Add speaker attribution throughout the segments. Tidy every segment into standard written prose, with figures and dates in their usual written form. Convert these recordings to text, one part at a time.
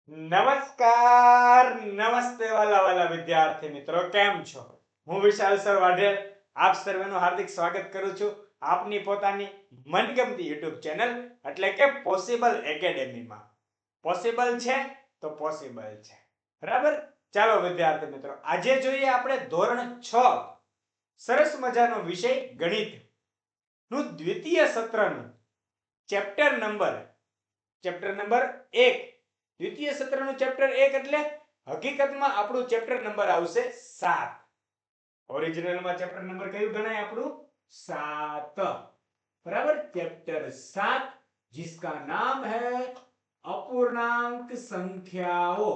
Speaker 1: નમસ્કાર નમસ્તે વાલા વિદ્યાર્થી મિત્રો, કેમ છો? હું વિશાલ સર વાઢેર આપ સર્વેનું હાર્દિક સ્વાગત કરું છું આપની પોતાની મનગમતી YouTube ચેનલ એટલે કે પોસિબલ એકેડેમીમાં. પોસિબલ છે તો પોસિબલ છે, બરાબર? ચાલો વિદ્યાર્થી મિત્રો, આજે જોઈએ આપણે ધોરણ 6 સરસ મજાનો વિષય ગણિત નું દ્વિતીય સત્રનું ચેપ્ટર નંબર 1. દ્વિતીય સત્રનું ચેપ્ટર 1 એટલે હકીકતમાં આપણું ચેપ્ટર નંબર આવશે 7. ઓરિજિનલમાં ચેપ્ટર નંબર કયું ગણાય આપણું? 7. બરાબર? ચેપ્ટર 7 जिसका नाम है अपूर्णांक संख्याओं.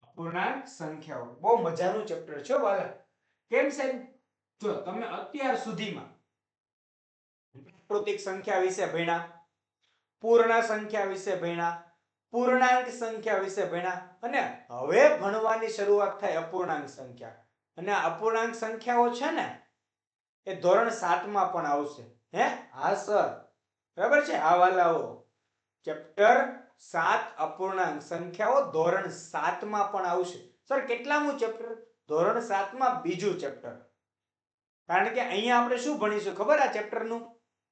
Speaker 1: અપૂર્ણાંક સંખ્યાઓ બહુ મજાનું ચેપ્ટર છે વાલા. કેમ સાહેબ? જો તમે અત્યાર સુધીમાં પ્રાકૃતિક સંખ્યા વિશે ભણ્યા, પૂર્ણ સંખ્યા વિશે ભણ્યા, પૂર્ણાંક સંખ્યા વિશે ભણ્યા અને હવે ભણવાની શરૂઆત થાય અપૂર્ણાંક સંખ્યા. અને અપૂર્ણાંક સંખ્યાઓ છે ને એ ધોરણ 7 માં પણ આવશે. હે? હા સર, બરાબર છે. આ વાલાઓ ચેપ્ટર 7 અપૂર્ણાંક સંખ્યાઓ ધોરણ 7 માં પણ આવશે. સર કેટલામું ચેપ્ટર? ધોરણ 7 માં બીજું ચેપ્ટર. કારણ કે અહીંયા આપણે શું ભણીશું ખબર? આ ચેપ્ટરનું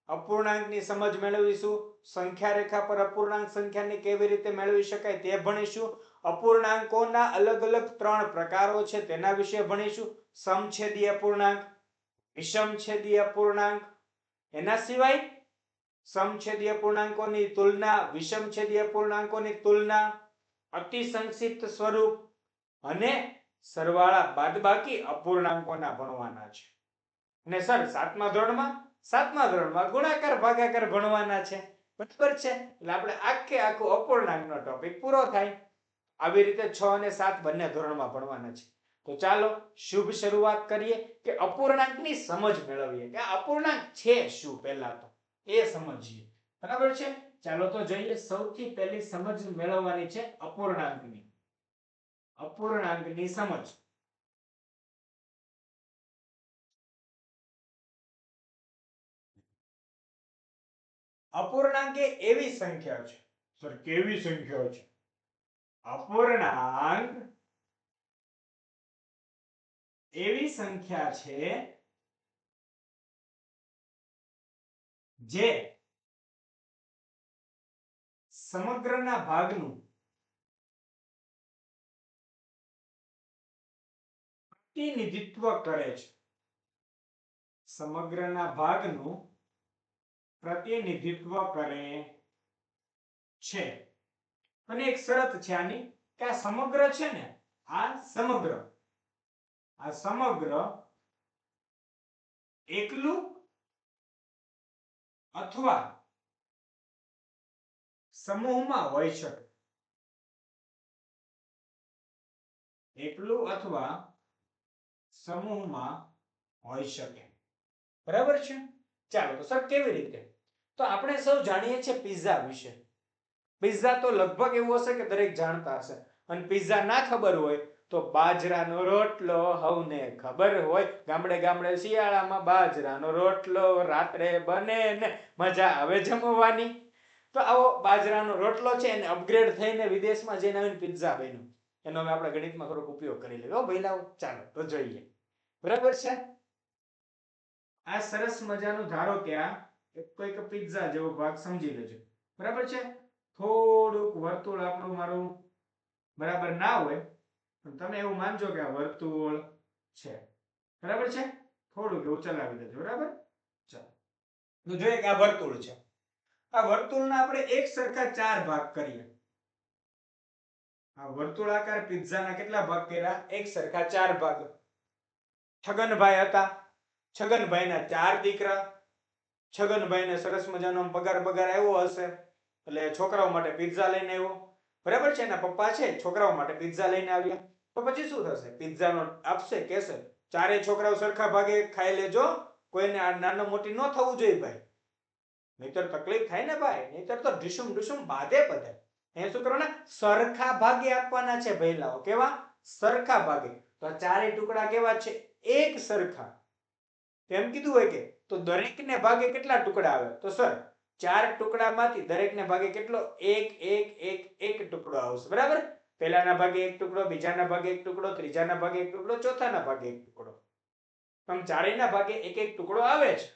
Speaker 1: અપૂર્ણાંકની સમજ મેળવીશું, સંખ્યા રેખા પર અપૂર્ણાંક સંખ્યાને કેવી રીતે મેળવી શકાય તે ભણીશું, અપૂર્ણાંકોના અલગ અલગ 3 પ્રકારો છે તેના વિશે ભણીશું, સમછેદી અપૂર્ણાંક, વિષમછેદી અપૂર્ણાંક, એના સિવાય સમછેદી અપૂર્ણાંકોની તુલના, વિષમછેદી અપૂર્ણાંકોની તુલના, અતિ સંક્ષિપ્ત સ્વરૂપ અને સરવાળા બાદબાકી અપૂર્ણાંકોના ભણવાના છે. અને સર 7મા ધોરણમાં ગુણાકાર ભાગાકાર ભણવાના છે, બરાબર છે? એટલે આપણે આખો અપૂર્ણાંકનો ટોપિક પૂરો થાય. આવી રીતે 6 અને 7 બંને ધોરણમાં ભણવાના છે. તો ચાલો શુભ શરૂઆત કરીએ કે અપૂર્ણાંકની સમજ મેળવીએ કે અપૂર્ણાંક છે શું, પહેલા તો એ સમજીએ, બરાબર છે? ચાલો તો જોઈએ. સૌથી પહેલી સમજ મેળવવાની છે અપૂર્ણાંકની સમજ. અપૂર્ણાંક એ એવી સંખ્યા છે. સર કેવી સંખ્યા છે? અપૂર્ણાંક એવી સંખ્યા છે જે સમગ્રના ભાગનું પ્રતિનિધિત્વ કરે છે. સમગ્રના ભાગનું પ્રતિનિધિત્વ કરે છે. અને એક શરત છે આની કે આ સમગ્ર છે ને, આ સમગ્ર એકલું અથવા સમૂહમાં હોઈ શકે. એકલું અથવા સમૂહમાં હોઈ શકે, બરાબર છે? ચાલો તો સર કેવી રીતે? તો આપણે સૌ જાણીએ છીએ પિઝા વિશે. પિઝા તો લગભગ એવું હશે કે દરેક જાણતા હશે. અને પિઝા ના ખબર હોય તો બાજરાનો રોટલો હવને ખબર હોય. ગામડે શિયાળામાં બાજરાનો રોટલો રાત્રે બને ને મજા આવે જમવાની. તો આવો બાજરાનો રોટલો છે એને અપગ્રેડ થઈને વિદેશમાં જઈને આવીને પિઝા બન્યો. એનો હવે આપણે ગણિતમાં થોડોક ઉપયોગ કરી લઈએ હો ભઈલાઓ. ચાલો તો જોઈએ, બરાબર છે? આ સરસ મજાનું ધારો કે આ કોઈક પિઝા જેવો ભાગ સમજી લેજો, બરાબર છે? થોડુંક વર્તુળ આપણું મારું બરાબર ના હોય પણ તમે એવું માનજો કે આ વર્તુળ છે, બરાબર છે? થોડુંક એવું ચલાવી દેજો, બરાબર? ચાલો તો જોઈએ કે આ વર્તુળ છે. આ વર્તુળના આપણે એક સરખા 4 ભાગ કરીએ. આ વર્તુળાકાર પિઝાના કેટલા ભાગ કર્યા? એક સરખા 4 ભાગ. છગનભાઈ હતા, છગનભાઈના 4 દીકરા. છગનભાઈને સરસ મજાનો પગાર આવ્યો હશે એટલે છોકરાઓ માટે પિઝા લઈને આવ્યો, બરાબર છે? એના પપ્પા છે છોકરાઓ માટે પિઝા લઈને આવ્યા. તો પછી શું થશે? પિઝાનો આપશે, કહેશે ચારે છોકરાઓ સરખા ભાગે ખાઈ લેજો, કોઈને આ નાનો મોટી ન થવું જોઈએ ભાઈ, નહીતર તકલીફ થાય ને ભાઈ, નહીતર તો ઢીસુમ બાધે બધે. એ શું કરવાના? સરખા ભાગે આપવાના છે ભઈલાઓ. કેવા? સરખા ભાગે. તો આ ચારે ટુકડા કેવા છે? એક સરખા. એમ કીધું હોય કે તો દરેકને ભાગે કેટલા ટુકડા આવે? તો સર 4 ટુકડામાંથી દરેકને ભાગે કેટલો? 1 1 1 1 ટુકડો આવશે, બરાબર? પહેલાના ભાગે એક ટુકડો, બીજાના ભાગે એક ટુકડો, ત્રીજાના ભાગે એક ટુકડો, ચોથાના ભાગે એક ટુકડો. આમ ચારેયના ભાગે એક એક ટુકડો આવે છે.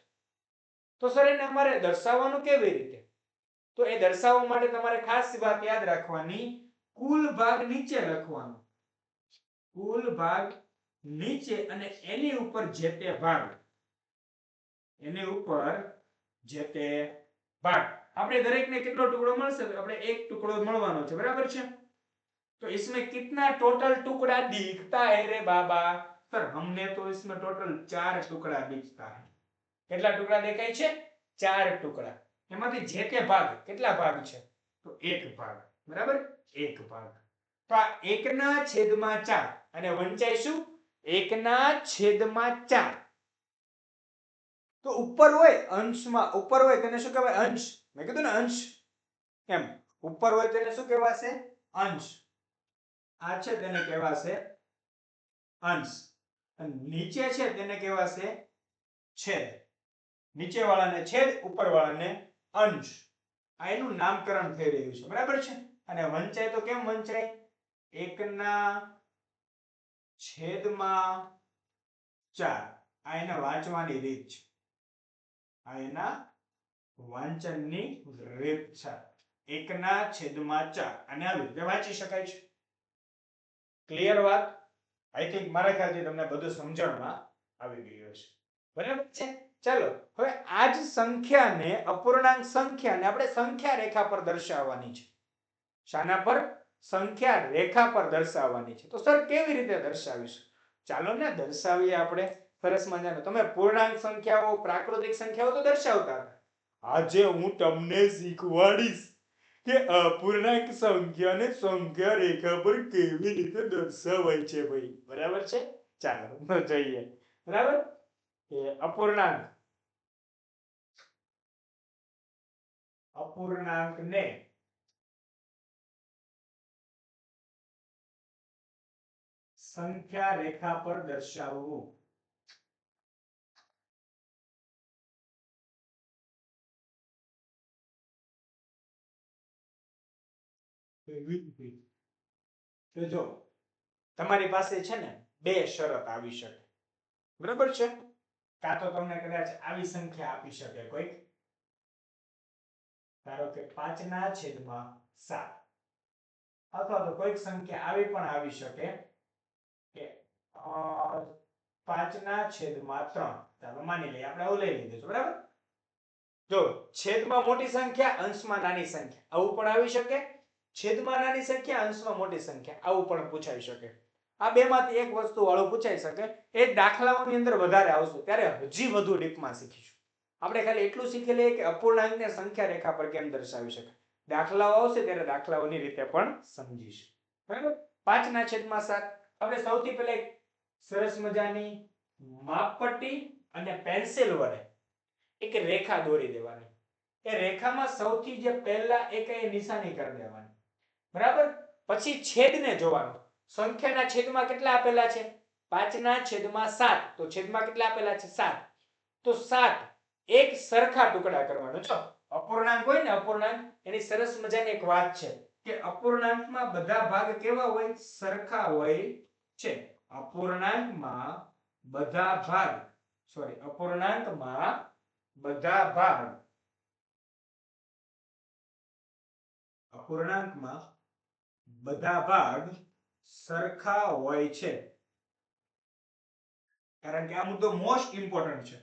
Speaker 1: તો સર એને અમારે દર્શાવવાનું કેવી રીતે? તો એ દર્શાવવા માટે તમારે ખાસ વાત યાદ રાખવાની, કુલ ભાગ નીચે લખવાનો. કુલ ભાગ નીચે અને એની ઉપર જે તે ભાગ, એની ઉપર જે તે भाग. આપણે દરેકને કેટલો ટુકડો મળશે? આપણે એક ટુકડો મળવાનો છે, બરાબર છે? तो इसमें कितना टोटल टुकड़ा दिखता है रे बाबा? सर हमने तो इसमें टोटल 4 टुकड़ा दिखता है. કેટલા ટુકડા દેખાય છે? 4 ટુકડા. એમાંથી જે તે ભાગ કેટલા ભાગ છે? તો એક ભાગ, બરાબર? એક ભાગ. તો આ 1 ના છેદમાં 4 અને વંચાય શું? 1 ના છેદમાં 4. તો ઉપર હોય અંશમાં, ઉપર હોય તેને શું કહેવાય? અંશ. મેં કીધું ને અંશ એમ. ઉપર હોય તેને શું કહેવાશે? અંશ. આ છે તેને કહેવાશે અંશ અને નીચે છે તેને કહેવાશે છેદ. નીચેવાળાને છેદ, ઉપરવાળાને અંશ. આ એનું નામકરણ થઈ રહ્યું છે, બરાબર છે? અને વંચાય તો કેમ વંચાય? 1 ના છેદમાં 4. આ એને વાંચવાની રીત છે. આ એના વાંચનની રીત છે. 1 ના છેદમાં 4 અને આવી રીતે વાંચી શકાય છે. ક્લિયર વાત? આઈ થિંક મારા ખ્યાલથી તમને બધું સમજણમાં આવી ગયું છે, બરાબર છે? ચાલો હવે આ જ સંખ્યાને, અપૂર્ણાંક સંખ્યાને આપણે સંખ્યા રેખા પર દર્શાવવાની છે. શાના પર? સંખ્યા રેખા પર દર્શાવવાની છે. તો સર કેવી રીતે દર્શાવીશું? ચાલો ને દર્શાવીએ આપણે. સરસ મજાનું. તમે પૂર્ણાંક સંખ્યાઓ, પ્રાકૃતિક સંખ્યાઓ તો દર્શાવતા હતા. આજે હું તમને શીખવાડીશ કે અપૂર્ણાંક સંખ્યાને સંખ્યા રેખા પર કેવી રીતે દર્શાવાય છે ભાઈ, બરાબર છે? ચાલો જોઈએ, બરાબર? એ અપૂર્ણાંકને સંખ્યા રેખા પર દર્શાવવું. તો જો તમારી પાસે છે ને બે શરત આવી શકે, બરાબર છે? કાં તો તમને કદાચ આવી સંખ્યા આપી શકે કોઈ, ધારો કે 5 ના છેદમાં 7, અથવા તો કોઈક સંખ્યા આવી પણ આવી શકે કે 5 ના છેદમાં 3. ચાલો માની લઈએ, આપણે આવું લઈ લીધું છે, બરાબર? જો છેદમાં મોટી સંખ્યા, અંશમાં નાની સંખ્યા, આવું પણ આવી શકે. છેદમાં નાની સંખ્યા, અંશમાં મોટી સંખ્યા, આવું પણ પૂછાઈ શકે. આ બેમાંથી એક વસ્તુ વાળું પૂછાઈ શકે. એ દાખલાઓની અંદર વધારે આવશે ત્યારે હજી વધુ ડીપમાં શીખીશું. આપણે ખાલી એટલું શીખી લઈએ કે અપૂર્ણાંકને સંખ્યા રેખા પર કેમ દર્શાવી શકાય. દાખલાઓ આવશે ત્યારે દાખલાઓની રીતે પણ સમજીશું, બરાબર? 5 ના છેદમાં 7. આપણે સૌથી પહેલા એક સરસ મજાની માપપટ્ટી અને પેન્સિલ વડે એક રેખા દોરી દેવાની. એ રેખામાં સૌથી જે પહેલા એક નિશાની કરી દેવાની, બરાબર? પછી છેદને જોવાનો. સંખ્યાના છેદમાં કેટલા આપેલા છે? 5 ના છેદમાં 7. તો છેદમાં કેટલા આપેલા છે? 7. તો 7 એક સરખા ટુકડા કરવાનો. જો અપૂર્ણાંક હોય ને, અપૂર્ણાંક, એની સરસ મજાની એક વાત છે કે અપૂર્ણાંકમાં બધા ભાગ કેવા હોય? સરખા હોય છે. અપૂર્ણાંકમાં બધા ભાગ, અપૂર્ણાંકમાં બધા ભાગ, અપૂર્ણાંકમાં બધા ભાગ સરખા હોય છે. કારણ કે આ મુદ્દો મોસ્ટ ઇમ્પોર્ટન્ટ છે.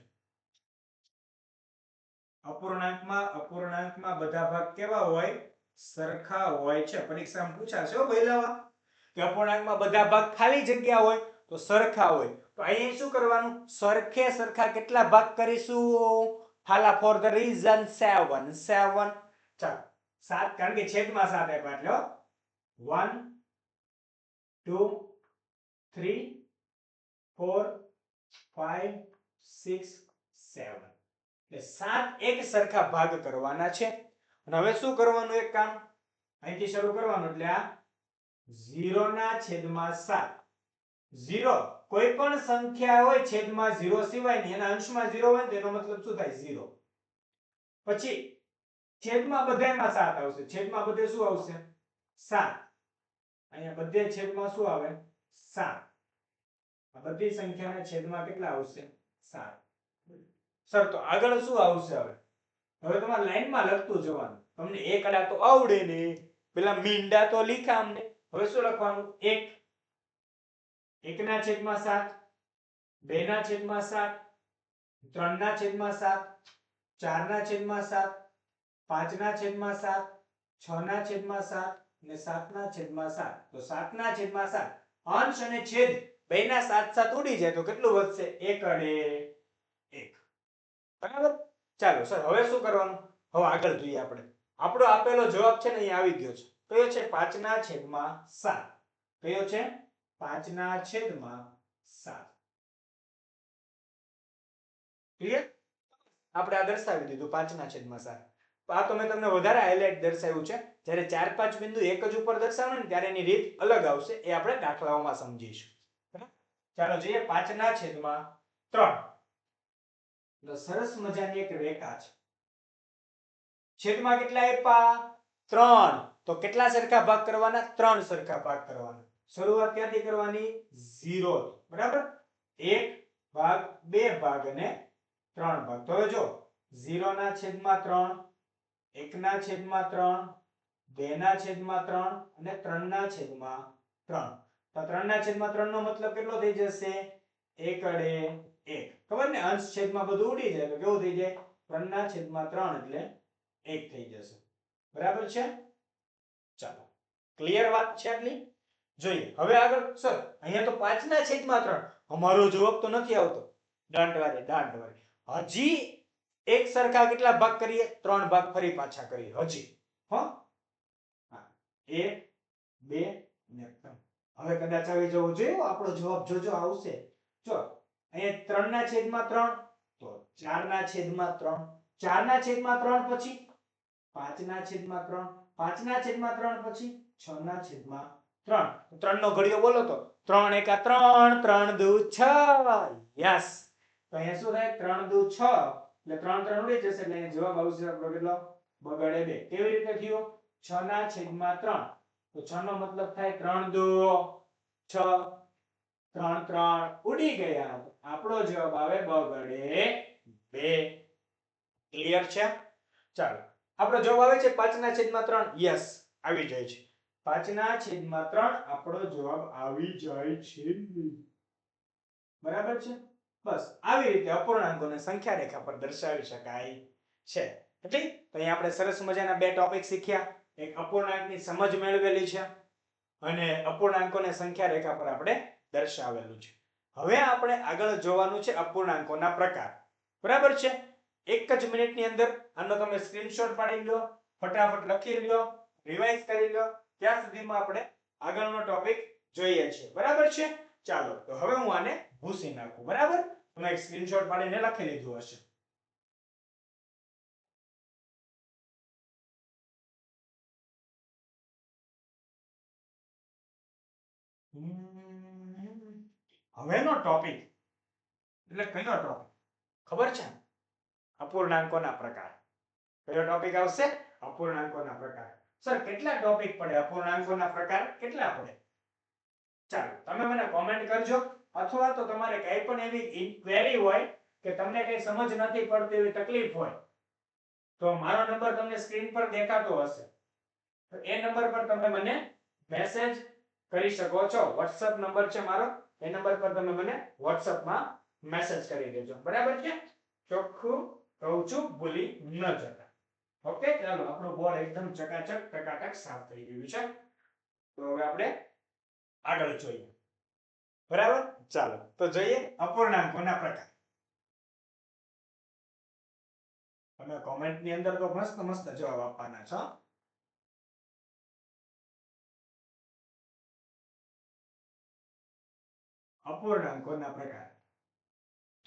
Speaker 1: અપૂર્ણાંકમાં બધા ભાગ કેવા હોય? સરખા હોય છે. પરીક્ષામાં પૂછાશે હો પહેલા કે અપૂર્ણાંકમાં બધા ભાગ ખાલી જગ્યા હોય તો સરખા હોય. તો અહીં શું કરવાનું? સરખે સરખા કેટલા ભાગ કરીશું? हाला for the reason 7. 7. ચાલો 7, કારણ કે છેદમાં 7 આપ્યા એટલે 1 2 3 4 5 6 7. એટલે 7 એક સરખા ભાગ કરવાના છે. અને હવે શું કરવાનું? એક કામ અહીંથી શરૂ કરવાનું. એટલે આ 0 ના છેદમાં 7 0 કોઈ પણ સંખ્યા હોય છેદમાં 0 સિવાયની એના અંશમાં 0 હોય તો એનો મતલબ શું થાય 0. પછી છેદમાં બધાયમાં 7 આવશે. છેદમાં બધે શું આવશે 7. અહીંયા બધે છેદમાં શું આવે 7. આ બધી સંખ્યાના છેદમાં કેટલા આવશે 7. સર તો આગળ શું આવશે હવે તમારે લાઈનમાં લખતું જવાનું. તમને એક આડા તો આવડે ને, પેલા મીંડા તો લીખા અમને. હવે શું લખવાનું 1 1 ના છેદમાં 7, 2 ના છેદમાં 7, 3 ના છેદમાં 7, 4 ના છેદમાં 7, 5 ના છેદમાં 7, 6 ના છેદમાં 7 અને 7 ના છેદમાં 7. તો 7 ના છેદમાં 7 અંશ અને છેદ બેયના 7 7 ઉડી જાય તો કેટલું વધશે 1 અડે 1. બરાબર. ચાલો સર હવે શું કરવાનું? હવે આગળ જોઈએ આપણે. આપણો આપેલો જવાબ છે ને અહીં આવી ગયો છે. કયો છે 5 ના છેદમાં 7. કયો છે 5 ના છેદમાં 7. ક્લિયર? આપણે આ દર્શાવી દીધું 5 ના છેદમાં 7. આ તો મેં તમને વધારે હાઇલાઇટ દર્શાવ્યું છે. જ્યારે 4 5 બિંદુ એક જ ઉપર દર્શાવવાનું ને ત્યારે એની રીત અલગ આવશે. એ આપણે દાખલાઓમાં સમજીશું. બરાબર? ચાલો જોઈએ 5 ના છેદમાં 3. તો સરસ મજાની એક રેખા છે. છેદમાં કેટલા આપ્યા 3. તો કેટલા સરખા ભાગ કરવાના 3 સરખા ભાગ કરવાના. શરૂઆત ક્યાંથી કરવાની 0 થી. બરાબર? 1 ભાગ 2 ભાગ અને 3 ભાગ. તો હવે જો 0 ના છેદમાં 3, 1 ના છેદમાં 3, 2 ના છેદમાં 3 અને 3 ના છેદમાં 3. તો 3 ના છેદમાં 3 નો મતલબ કેટલો થઈ જશે 1 અડે 1. ખબર ને અંશ છેદમાં બધું ઉડી જાય તો કેવું થઈ જાય 3 ના છેદમાં 3 એટલે 1 થઈ જશે. બરાબર છે? ચાલો ક્લિયર વાત છે આટલી? જોઈએ હવે આગળ સર અહીંયા તો 5 ના છેદમાં 3. અમારો જવાબ તો નથી આવતો. દાંત વાળી હજી એક સરખા કેટલા ભાગ કરીએ 3 ભાગ ફરી પાછા કરીએ હજી. હો 1 2 અને 3. હવે કદાચ આવી જવું જોઈએ આપણો જવાબ જોજો આવશે. જો અહીંયા 3 ના છેદમાં 3 તો 4 ના છેદમાં 3, 4 ના છેદમાં 3 પછી 5 ના છેદમાં 3, 5 ના છેદમાં 3 પછી 6 ના છેદમાં 3. 3 નો ઘડિયો બોલો તો 3 એકા 3, 3 દુ 6. યસ. તો અહીંયા શું થાય 3 દુ 6 એટલે 3 3 ઉડી જશે એટલે અહીંયા જવાબ આવશે આપણો કેટલો બગડે 2. કેવી રીતે થયું 6 ના છેદમાં 3. તો 6 નો મતલબ થાય 3 દુ 6, 3 3 ઉડી ગયા. આપણો જવાબ આવે બગડે 2. ક્લિયર છે? ચાલો આપણો જવાબ આવે છે 5 ના છેદમાં 3. યસ આવી જાય છે. 5 ના છેદમાં 3 આપણો જવાબ આવી જાય છે. બરાબર છે? બસ આવી રીતે અપૂર્ણાંકોને સંખ્યા રેખા પર દર્શાવી શકાય છે. એટલે તો અહીં આપણે સરસ મજાના બે ટોપિક શીખ્યા. એક અપૂર્ણાંકની સમજ મેળવેલી છે અને અપૂર્ણાંકોને સંખ્યા રેખા પર આપણે દર્શાવેલું છે. હવે આપણે આગળ જોવાનું છે અપૂર્ણાંકોના પ્રકાર. બરાબર છે? એક જ મિનિટની અંદર આનો તમે સ્ક્રીનશોટ પાડી લો, ફટાફટ લખી લો, રિવાઇઝ કરી લો. ત્યાં સુધીમાં આપણે આગળનો ટોપિક જોઈએ છે. બરાબર છે? ચાલો તો હવે હું આને ભૂસી નાખું. બરાબર? તમે એક સ્ક્રીનશોટ પાડીને લખી લીધું હશે. હવેનો ટોપિક એટલે કયો ટોપિક ખબર છે? અપૂર્ણાંકોના પ્રકાર. કયો ટોપિક આવશે? અપૂર્ણાંકોના પ્રકાર. સર કેટલા ટોપિક પડે અપૂર્ણાંકોના પ્રકાર કેટલા પડે? ચાલો તમે મને કોમેન્ટ કરજો અથવા તો તમારે કઈ પણ એવી ઇન્ક્વાયરી હોય કે તમને કઈ સમજ નથી પડતી એવી તકલીફ હોય તો મારો નંબર તમને સ્ક્રીન પર દેખાતો હશે. તો એ નંબર પર તમે મને મેસેજ કરી શકો છો. WhatsApp નંબર છે મારો. એ નંબર પર તમે મને WhatsApp માં મેસેજ કરી દેજો. બરાબર છે? ચોખ્ખું કહું છું ભૂલી ન જતા. ઓકે ચાલો આપણો બોર્ડ એકદમ ચકાચક ટકાટક સાફ થઈ ગયું છે. તો હવે આપણે આગળ જોઈએ. બરાબર? ચાલો તો જોઈએ અપૂર્ણાંકોના પ્રકાર. તમે કોમેન્ટની અંદર તો મસ્ત મસ્ત જવાબ આપવાના છો. અપૂર્ણાંકોના પ્રકાર.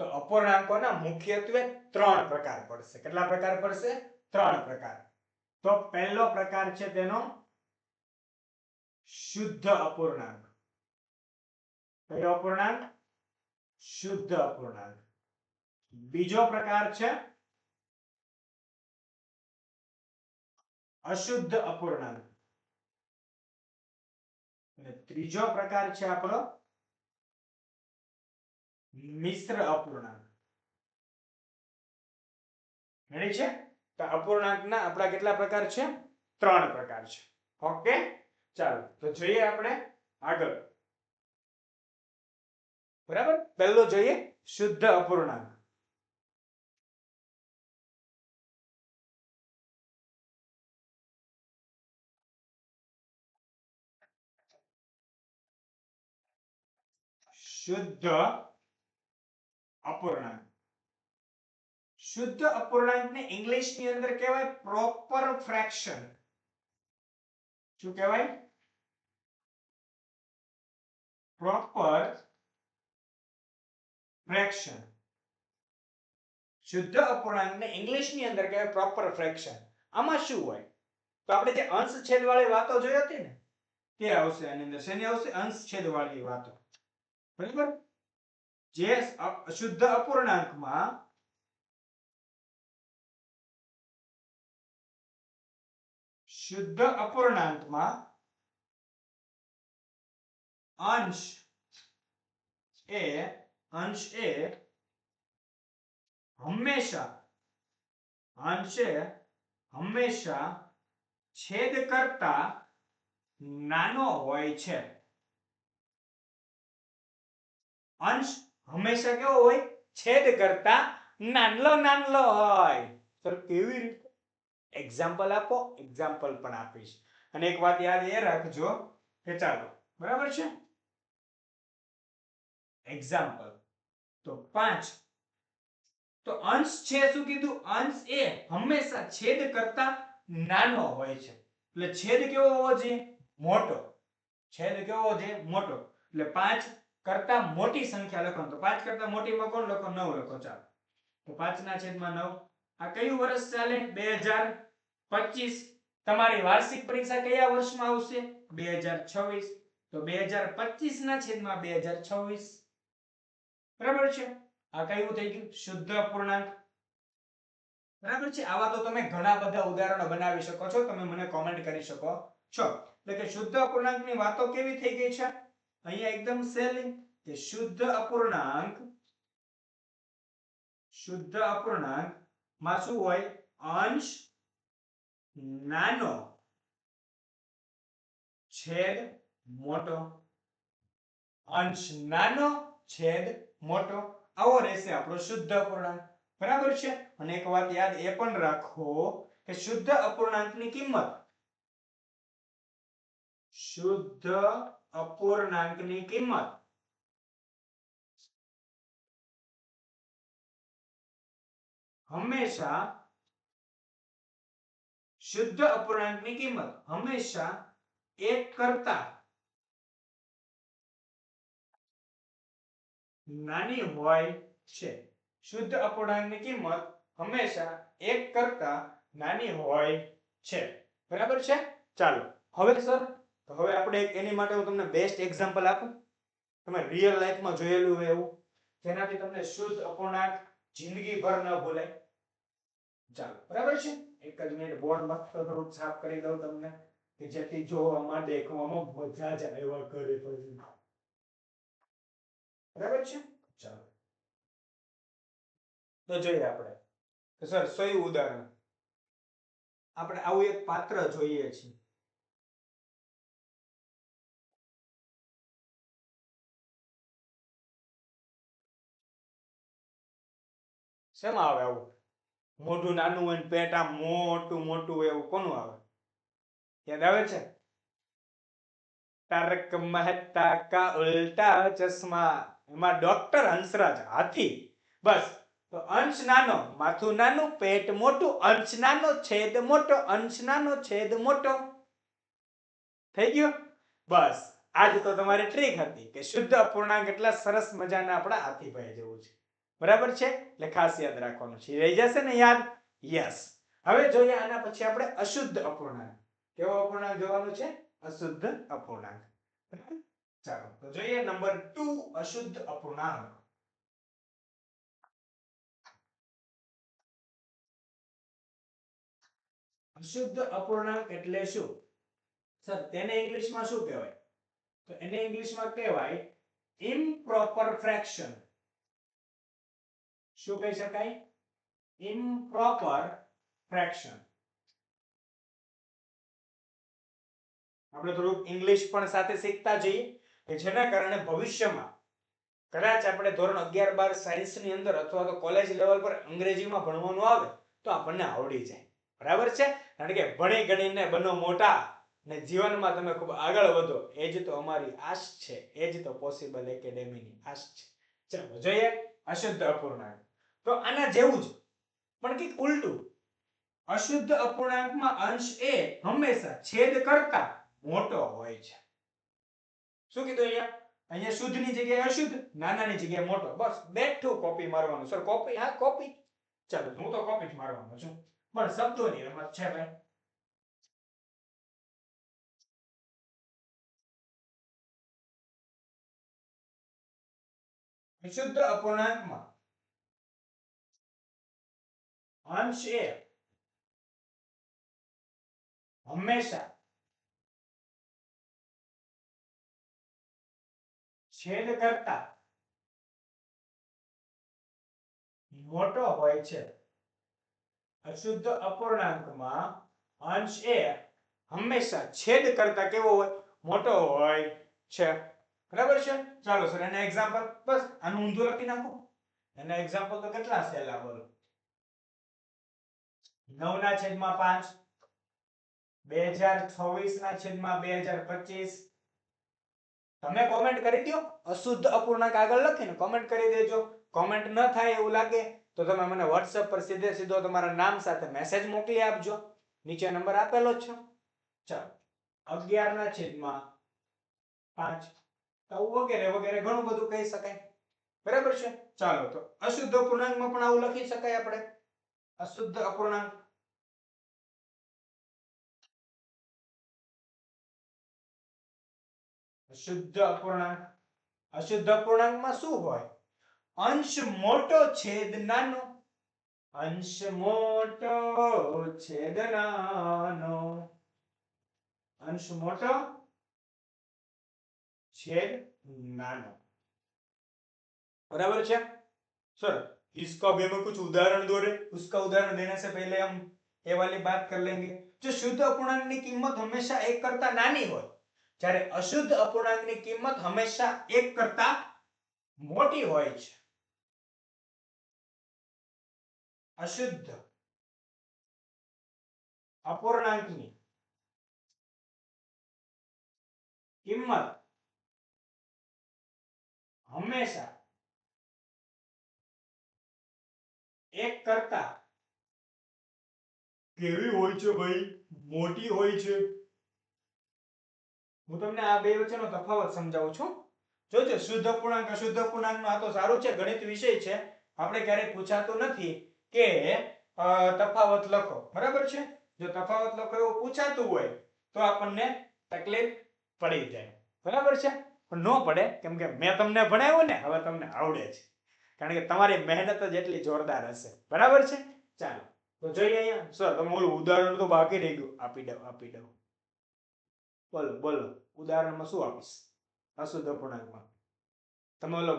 Speaker 1: તો અપૂર્ણાંકોના મુખ્યત્વે 3 પ્રકાર પડશે. કેટલા પ્રકાર પડશે? 3 પ્રકાર. તો પહેલો પ્રકાર છે તેનો શુદ્ધ અપૂર્ણાંક. કયો અપૂર્ણાંક? શુદ્ધ અપૂર્ણાંક. બીજો પ્રકાર છે અશુદ્ધ અપૂર્ણાંક અને ત્રીજો પ્રકાર છે આપણો મિશ્ર અપૂર્ણાંક. રેડી છે? તો અપૂર્ણાંકના આપણા કેટલા પ્રકાર છે? 3 પ્રકાર છે. ઓકે, ચાલો તો જોઈએ આપણે આગળ. બરાબર, પહેલો જોઈએ શુદ્ધ અપૂર્ણાંક. શુદ્ધ અપૂર્ણાંક. શુદ્ધ અપૂર્ણાંકને ઇંગ્લિશની અંદર કહેવાય પ્રોપર ફ્રેક્શન. શું કહેવાય? Proper fraction. શુદ્ધ અપૂર્ણાંકને ઇંગ્લિશની અંદર કહેવાય પ્રોપર ફ્રેક્શન. આમાં શું હોય? તો આપણે જે અંશ છેદ વાળી વાતો જોઈ હતી ને તે આવશે આની અંદર. શેની આવશે? અંશ છેદ વાળી વાતો. બરાબર? જે શુદ્ધ અપૂર્ણાંકમાં અંશ એ હંમેશા છેદ કરતા નાનો હોય છે. અંશ હંમેશા કેવો હોય? છેદ કરતા નાનલો હોય. તો કેવી રીતે? એક્ઝામ્પલ આપો. એક્ઝામ્પલ પણ આપીશ. અને એક વાત યાદ એ રાખજો કે ચાલો, બરાબર છે, એક્ઝામ્પલ તો 5. તો અંશ છે શું કીધું? અંશ એ હંમેશા છેદ કરતા નાનો હોય છે. એટલે છેદ કેવો હોવો જોઈએ? મોટો. છેદ કેવો હોવો જોઈએ? મોટો. એટલે 5 કરતા મોટી સંખ્યા લખો. તો 5 કરતા મોટીમાં કોણ લખો? 9 લખો. ચાલો, તો 5/9. આ કયું વર્ષ ચાલે? 2025. તમારી વાર્ષિક પરીક્ષા કયા વર્ષમાં આવશે? 2026. તો 2025/2026. બરાબર છે? આ કયું થઈ ગયું? શુદ્ધ અપૂર્ણાંક. બરાબર છે? આવા તો તમે ઘણા બધા ઉદાહરણો બનાવી શકો છો. તમે મને કોમેન્ટ કરી શકો છો. એટલે કે શુદ્ધ અપૂર્ણાંકની વાતો કેવી થઈ ગઈ છે અહીંયા એકદમ સહેલી કે શુદ્ધ અપૂર્ણાંક માં શું હોય? અંશ નાનો છેદ મોટો. અંશ નાનો છેદ મોટો. આવો રહેશે આપણો શુદ્ધ અપૂર્ણાંક. બરાબર છે? અને એક વાત યાદ એ પણ રાખો કે શુદ્ધ અપૂર્ણાંકની કિંમત હંમેશા એક કરતા નાની હોય છે. શુદ્ધ અપૂર્ણાંકની કિંમત હંમેશા 1 કરતા નાની હોય છે. બરાબર છે? ચાલો હવે સર, તો હવે આપણે એની માટે હું તમને બેસ્ટ એક્ઝામ્પલ આપું. તમે રિયલ લાઈફમાં જોયેલું હોય એવું, જેનાથી તમને શુદ્ધ અપૂર્ણાંક જિંદગીભર ન ભૂલાય. ચાલો, બરાબર છે? એક જ મિનિટ બોર્ડ મસ્ત થોડું સાફ કરી દઉં તમને કે જેથી જોવામાં દેખવામાં મજા જ આવ્યા કરે પછી. બરાબર છે? ચાલો તો જોઈએ આપણે તો સર સોયું ઉદાહરણ આપણે આવું એક પાત્ર જોઈએ છીએ. શેમાં આવે આવું? મોઢું નાનું હોય ને પેટ આમ મોટું હોય એવું કોનું આવે? યાદ આવે છે? તારક મહેતા કા ઉલ્ટા ચશ્મા. એમાં ડોક્ટર હંસરાજ હાથી. બસ. તો અંશ નાનો, માથું નાનું, પેટ મોટું, અંશ નાનો છેદ મોટો, અંશ નાનો છેદ મોટો. થઈ ગયો? બસ. આજ તો તમારી ટ્રીક હતી કે શુદ્ધ અપૂર્ણાંક એટલા સરસ મજાના આપણા હાથીભાઈ જેવું છે. બરાબર છે? એટલે ખાસ યાદ રાખવાનું છે. રહી જશે ને યાદ? યસ. હવે જોઈએ આના પછી આપણે અશુદ્ધ અપૂર્ણાંક. કેવો અપૂર્ણાંક જોવાનું છે? અશુદ્ધ અપૂર્ણાંક. ચાલો તો જોઈએ નંબર 2 અશુદ્ધ અપૂર્ણાંક. અશુદ્ધ અપૂર્ણાંક એટલે શું? સર તેને ઇંગ્લિશમાં શું કહેવાય? તો એને ઇંગ્લિશમાં કહેવાય improper fraction. શું કહી શકાય? improper fraction. આપણે થોડુંક ઇંગ્લિશ પણ સાથે શીખતા જઈએ કે જેના કારણે ભવિષ્યમાં કદાચ આપણે ધોરણ 11 12 સાયન્સ ની અંદર અથવા તો કોલેજ લેવલ પર અંગ્રેજીમાં ભણવાનું આવે તો આપણને આવડી જાય. બરાબર છે? કારણ કે ભણી ગણીને બનો મોટા ને જીવનમાં તમે ખૂબ આગળ વધો એ જ તો અમારી આશ છે, એ જ તો પોસિબલ એકેડેમીની આશ છે. ચાલો જોઈએ અશુદ્ધ અપૂર્ણાંક. તો આના જેવું જ પણ કંઈક ઉલટું. અશુદ્ધ અપૂર્ણાંકમાં અંશ એ હંમેશા છેદ કરતા મોટો હોય છે. શું કીધું અહીંયા? અહીંયા શુદ્ધની જગ્યાએ અશુદ્ધ, નાનાની જગ્યાએ મોટો. બસ બેઠું કોપી મારવાનું. Sir copy? હા કોપી. ચાલો હું તો કોપી જ મારવાનો છું. પણ શબ્દોની રમત છે ભાઈ. અશુદ્ધ અપૂર્ણાંકમાં અંશ એ હંમેશા છેદ કરતા મોટો હોય છે. અશુદ્ધ અપૂર્ણાંકમાં અંશ એ હંમેશા છેદ કરતા કેવો હોય? મોટો હોય છે. બરાબર છે? ચાલો સર એના એક્ઝામ્પલ. બસ આનું ઊંધું લખી નાખો. એના એક્ઝામ્પલ તો કેટલા સહેલા બોલો. 9/5, 2024/2025. તમે કોમેન્ટ કરી દો. અશુદ્ધ અપૂર્ણાંક આગળ લખીને કોમેન્ટ કરી દેજો. કોમેન્ટ ન થાય એવું લાગે તો તમે મને WhatsApp પર સીધો તમારા નામ સાથે મેસેજ મોકલી આપજો. નીચે નંબર આપેલો જ છે. ચાલો 11/5 તો વગેરે વગેરે ઘણું બધું કહી શકાય. બરાબર છે? ચાલો તો અશુદ્ધ અપૂર્ણાંકમાં પણ આવું લખી શકાય આપણે. અશુદ્ધ અપૂર્ણાંક અશુદ્ધ અપૂર્ણાંકમાં શું હોય? અંશ મોટો છેદ નાનો. અંશ મોટો છેદ નાનો. અંશ મોટો छेद नानो. बराबर है सर? इसका भी हमें कुछ उदाहरण दो रे. उसका उदाहरण देने से पहले हम ये वाली बात कर लेंगे. जो शुद्ध अपूर्णांक की कीमत हमेशा 1 करता नानी होय જ્યારે અશુદ્ધ અપૂર્ણાંક ની કિંમત હંમેશા 1 કરતા મોટી હોય છે. અશુદ્ધ અપૂર્ણાંક ની કિંમત હંમેશા 1 કરતા કેવી હોય છે ભાઈ? મોટી હોય છે. હું તમને આ બે વચ્ચેનો તફાવત સમજાવું છું. જોજો શુદ્ધ અપૂર્ણાંક અશુદ્ધ અપૂર્ણાંકનો આ તો સારું છે, ગણિત વિષય છે. આપણે ક્યારેય પૂછાતું નથી કે તફાવત લખો. બરાબર છે? જો તફાવત લખો એવું પૂછાતું હોય તો આપણને તકલીફ પડી જાય. બરાબર છે? પણ નો પડે કેમ કે મેં તમને ભણાવ્યો ને, હવે તમને આવડે છે. કારણ કે તમારી મહેનત જ એટલી જોરદાર હશે. બરાબર છે? ચાલો તો જોઈએ અહીંયા. સર તમે ઓલું ઉદાહરણ તો બાકી રહી ગયું. આપી દઉં. બોલો બોલો ઉદાહરણમાં શું આપીશ? અશુદ્ધ અપૂર્ણાંકમાં તમે ઓલો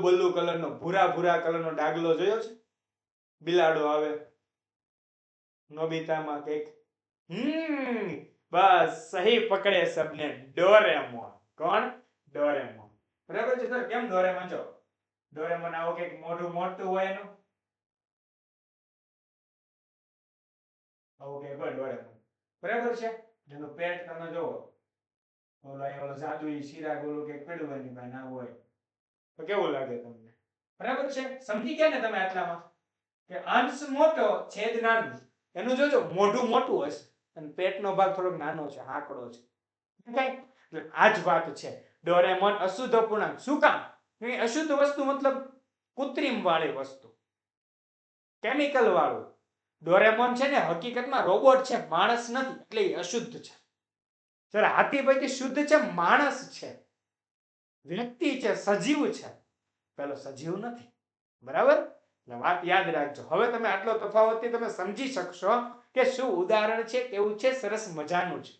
Speaker 1: બલ્લુ કલરનો ભૂરા કલરનો ડાગલો જોયો છે? બિલાડો આવે નોબિતામાં કઈક. બસ સહી પકડે સબને. ડોરેમોન. કોણ? ડોરેમોન. બરાબર છે સર? કેમ ડોરેમોન? જો ડોરેમોન આવો કઈક મોઢું મોટું હોય એનું. આવું કઈક હોય ડોરેમોન. બરાબર છે? જેનું પેટ તમે જોવો ઓલો જાદુઈ શીરા ગોલું કઈક પડ્યું એની પાસે ના હોય તો કેવું લાગે તમને? બરાબર છે? સમજી ગયા ને તમે આટલામાં કે અંશ મોટો છેદ નાનું. એનું જોજો મોઢું મોટું હશે અને પેટનો ભાગ થોડોક નાનો છે, આંકડો છે. એટલે આ જ વાત છે. ડોરેમોન અશુદ્ધ અપૂર્ણાંક. શું કામ? અશુદ્ધ વસ્તુ મતલબ કૃત્રિમ વાળી વસ્તુ, કેમિકલ વાળું. ડોરેમોન છે ને હકીકતમાં રોબોટ છે, માણસ નથી, એટલે અશુદ્ધ છે. જરા હાથી ભાઈ શુદ્ધ છે, માણસ છે. વ્યક્તિ છે, સજીવ છે, પેલો સજીવ નથી. બરાબર? એટલે વાત યાદ રાખજો. હવે તમે આટલો તફાવતથી તમે સમજી શકશો કે શું ઉદાહરણ છે, કેવું છે, સરસ મજાનું છે.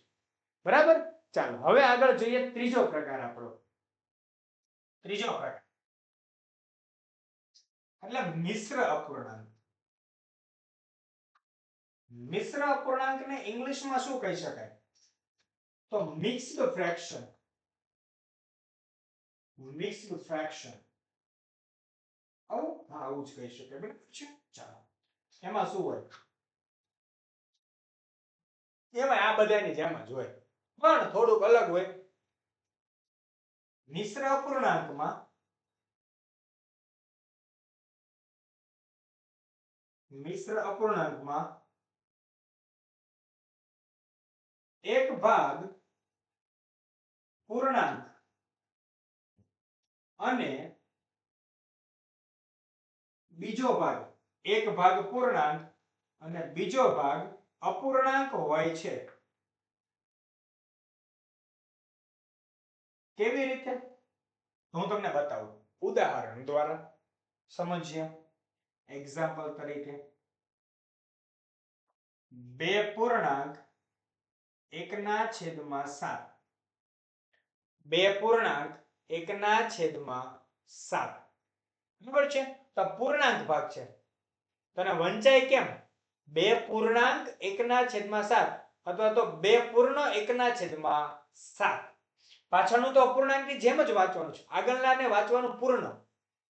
Speaker 1: બરાબર? ચાલો હવે આગળ જોઈએ ત્રીજો પ્રકાર આપણો. ત્રીજો પ્રકાર એટલે મિશ્ર અપૂર્ણાંક. મિશ્ર અપૂર્ણાંકને ઇંગ્લિશમાં શું કહી શકાય? તો મિક્સ્ડ ફ્રેક્શન. Mixed fraction. આવું જ કહી શકાય. બરાબર છે? ચાલો એમાં શું હોય? એમાં આ બધાની જેમ જ હોય, પણ થોડુંક અલગ હોય. મિશ્ર અપૂર્ણાંકમાં એક ભાગ પૂર્ણાંક અને બીજો ભાગ, એક ભાગ પૂર્ણાંક અને બીજો ભાગ અપૂર્ણાંક હોય છે. કેવી રીતે? હું તમને બતાવું ઉદાહરણ દ્વારા સમજીએ. એક્ઝામ્પલ તરીકે 2 પૂર્ણાંક 1/7. 2 પૂર્ણાંક 1/7. બરાબર છે? તો પૂર્ણાંક ભાગ છે. તને વંચાય કેમ? 2 પૂર્ણાંક 1/7 અથવા તો 2 પૂર્ણ 1/7. પાછળનું તો અપૂર્ણાંકની જેમ જ વાંચવાનું છે. આગળનાને વાંચવાનું પૂર્ણ.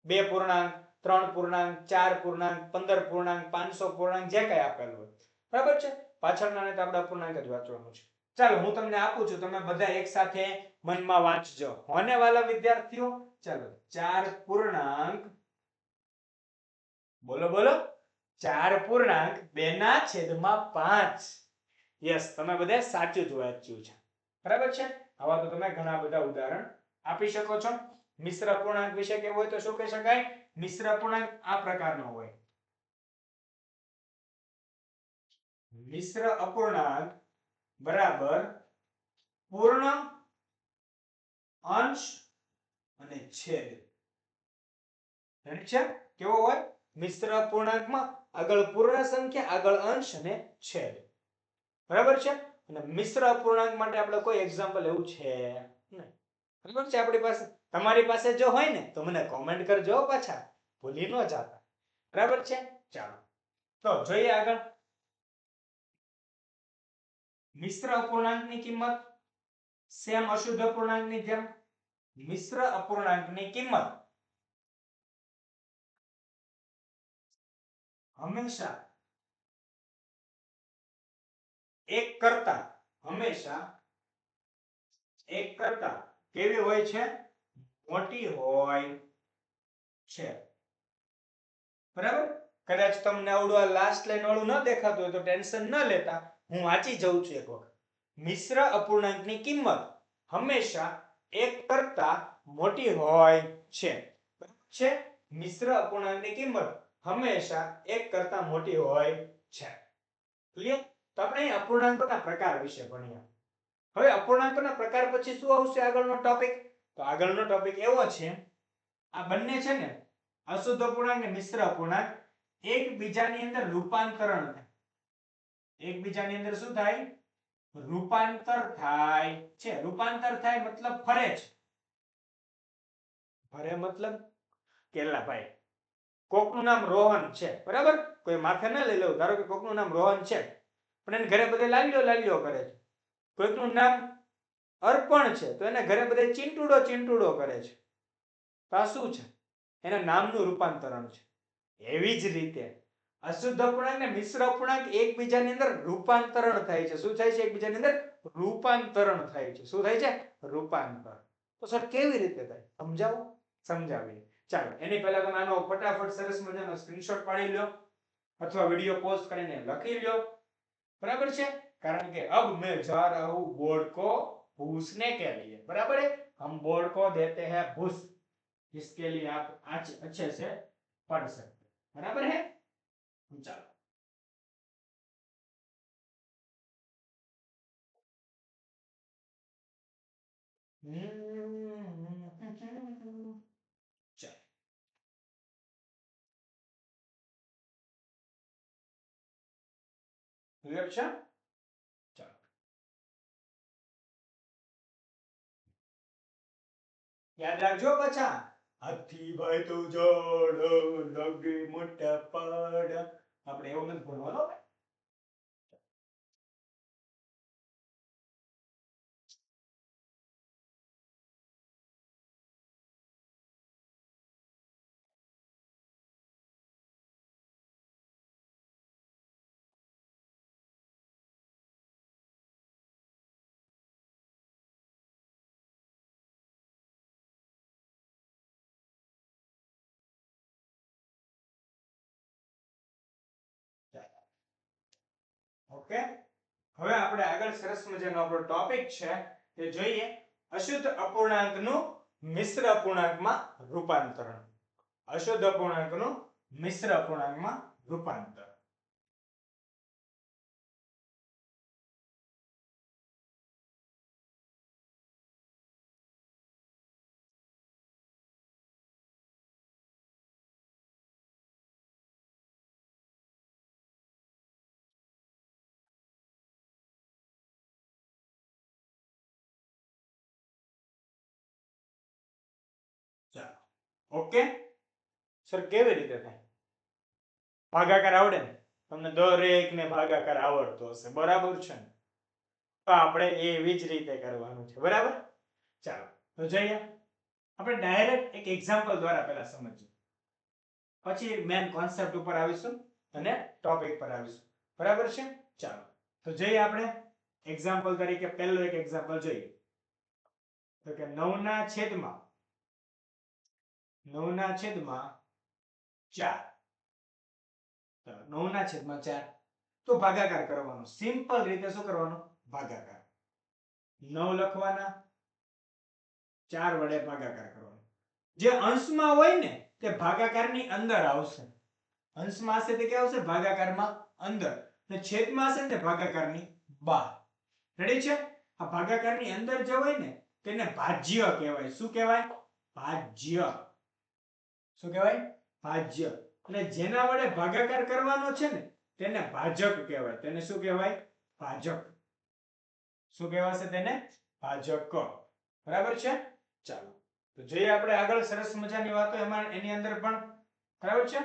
Speaker 1: 2 પૂર્ણાંક 3 પૂર્ણાંક 4 પૂર્ણાંક 15 પૂર્ણાંક 500 પૂર્ણાંક જે કઈ આપેલું હોય. બરાબર છે? પાછળનાને તો આપણે અપૂર્ણાંક જ વાંચવાનું છે. ચાલો હું તમને આપું છું, તમે બધા એક સાથે મનમાં વાંચજો. હોને વાલા વિદ્યાર્થીઓ, ચાલો 4 પૂર્ણાંક, બોલો બોલો, 4 પૂર્ણાંક 2/5. યસ, તમે બધા સાચું જ વાંચ્યું છે. બરાબર છે? આવા તો તમે ઘણા બધા ઉદાહરણ આપી શકો છો. મિશ્ર અપૂર્ણાંક વિશે કેવું હોય તો શું કહી શકાય? મિશ્ર અપૂર્ણાંક આ પ્રકારનો હોય. મિશ્ર અપૂર્ણાંક બરાબર પૂર્ણ, અંશ અને છેદ. છે કેવો હોય? મિશ્ર અપૂર્ણાંકમાં આગળ પૂર્ણ સંખ્યા, આગળ અંશ અને છેદ. બરાબર છે? અને મિશ્ર અપૂર્ણાંક માટે આપણે કોઈ એક્ઝામ્પલ એવું છે નહીં. બરાબર છે? આપણી પાસે, તમારી પાસે જો હોય ને તો મને કોમેન્ટ કરજો પાછા, ભૂલી ન જાતા. બરાબર છે? ચાલો તો જોઈએ આગળ. મિશ્ર અપૂર્ણાંકની કિંમત સેમ અશુદ્ધ અપૂર્ણાંકની જેમ. મિશ્ર અપૂર્ણાંકની કિંમત હંમેશા એક કરતા કેવી હોય છે? મોટી હોય છે. બરાબર? કદાચ તમને આવડું આ લાસ્ટ લાઈન વાળું ન દેખાતું હોય તો ટેન્શન ન લેતા, હું વાંચી જાઉં છું એક વખત. મિશ્ર અપૂર્ણાંકની કિંમત હંમેશા એક કરતા મોટી હોય છે. બરાબર છે? મિશ્ર અપૂર્ણાંકની કિંમત હંમેશા એક કરતા મોટી હોય છે. ક્લિયર? તો આપણે અપૂર્ણાંકોના પ્રકાર વિશે ભણ્યા. હવે અપૂર્ણાંકોના પ્રકાર પછી શું આવશે આગળનો ટોપિક? તો આગળનો ટોપિક એવો છે, આ બંને છે ને અશુદ્ધ અપૂર્ણાંક ને મિશ્ર અપૂર્ણાંક એકબીજાની અંદર રૂપાંતરણ થાય. એકબીજાની અંદર શું થાય? રૂપાંતર થાય છે. રૂપાંતર થાય મતલબ ફરે છે. ફરે મતલબ કેલા ભાઈ, કોકનું નામ રોહન છે, બરાબર? કોઈ માથે ન લઈ લેવું. ધારો કે કોકનું નામ રોહન છે, પણ એને ઘરે બધે લાલ્યો કરે છે. કોઈકનું નામ અર્પણ છે તો એને ઘરે બધે ચિંટુડો કરે છે. તો આ શું છે? એના નામનું રૂપાંતરણ છે. એવી જ રીતે અશુદ્ધ અપૂર્ણાંક ને મિશ્ર અપૂર્ણાંક એકબીજાની અંદર રૂપાંતરણ થાય છે. શું થાય છે? એકબીજાની અંદર રૂપાંતરણ થાય છે. શું થાય છે? રૂપાંતર. તો સર કેવી રીતે થાય? સમજાવો. સમજાવીએ. ચાલો એની પહેલા તમે આનો ફટાફટ સરસ મજાનો સ્ક્રીનશોટ પાડી લો અથવા વિડિયો પોઝ કરીને લખી લો. बराबर છે? કારણ કે अब मैं जा रहा हूं बोर्ड को पूछने के लिए. बराबर है? हम बोर्ड को देते हैं भूस, जिसके लिए आप अच्छे से पढ़ सकते. बराबर है? चलो ક્લિયર છે? ચાલો યાદ રાખજો પાછા. હાથી ભાઈ તો જોડ લગે મોટા પડ. આપણે એવું નથી ભણવાનું. ઓકે, હવે આપણે આગળ સરસ મજાનો આપણો ટોપિક છે તે જોઈએ અશુદ્ધ અપૂર્ણાંકનું મિશ્ર અપૂર્ણાંકમાં રૂપાંતરણ. અશુદ્ધ અપૂર્ણાંકનું મિશ્ર અપૂર્ણાંકમાં રૂપાંતર. ચાલો ઓકે સર કેવી રીતે થાય? ભાગાકાર આવડે ને? તમને દરેકને ભાગાકાર આવડતો હશે, બરાબર છે ને? તો આપણે એવી જ રીતે કરવાનું છે, બરાબર? ચાલો તો જોઈએ. આપણે ડાયરેક્ટ એક એક્ઝામ્પલ દ્વારા પહેલા સમજીએ, પછી મેન કોન્સેપ્ટ ઉપર આવીશું અને ટોપિક પર આવીશું, બરાબર છે? ચાલો તો જોઈએ આપણે એક્ઝામ્પલ તરીકે પહેલું એક એક્ઝામ્પલ જોઈએ તો કે 9 ના છેદમાં 4. તો 9 ના છેદમાં 4 તો ભાગાકાર કરવાનો. સિમ્પલ રીતે શું કરવાનો? ભાગાકાર. 9 લખવાના, 4 વડે ભાગાકાર કરવાનો. જે અંશમાં હોય ને તે ભાગાકારની અંદર આવશે. અંશમાં હશે તે ક્યાં આવશે? ભાગાકારમાં અંદર. ને છેદમાં હશે ને ભાગાકારની બહાર. રેડી છે? આ ભાગાકારની અંદર જે હોય ને તેને ભાજ્ય કહેવાય. શું કહેવાય? ભાજ્ય. શું કહેવાય? ભાજ્ય. અને જેના વડે ભાગાકાર કરવાનો છે ને તેને ભાજક કહેવાય. તેને શું કહેવાય? ભાજક. શું કહેવાશે તેને? ભાજક. બરાબર છે? ચાલો તો જોઈએ આપણે આગળ સરસ મજાની વાતો એમાં એની અંદર પણ. બરાબર છે?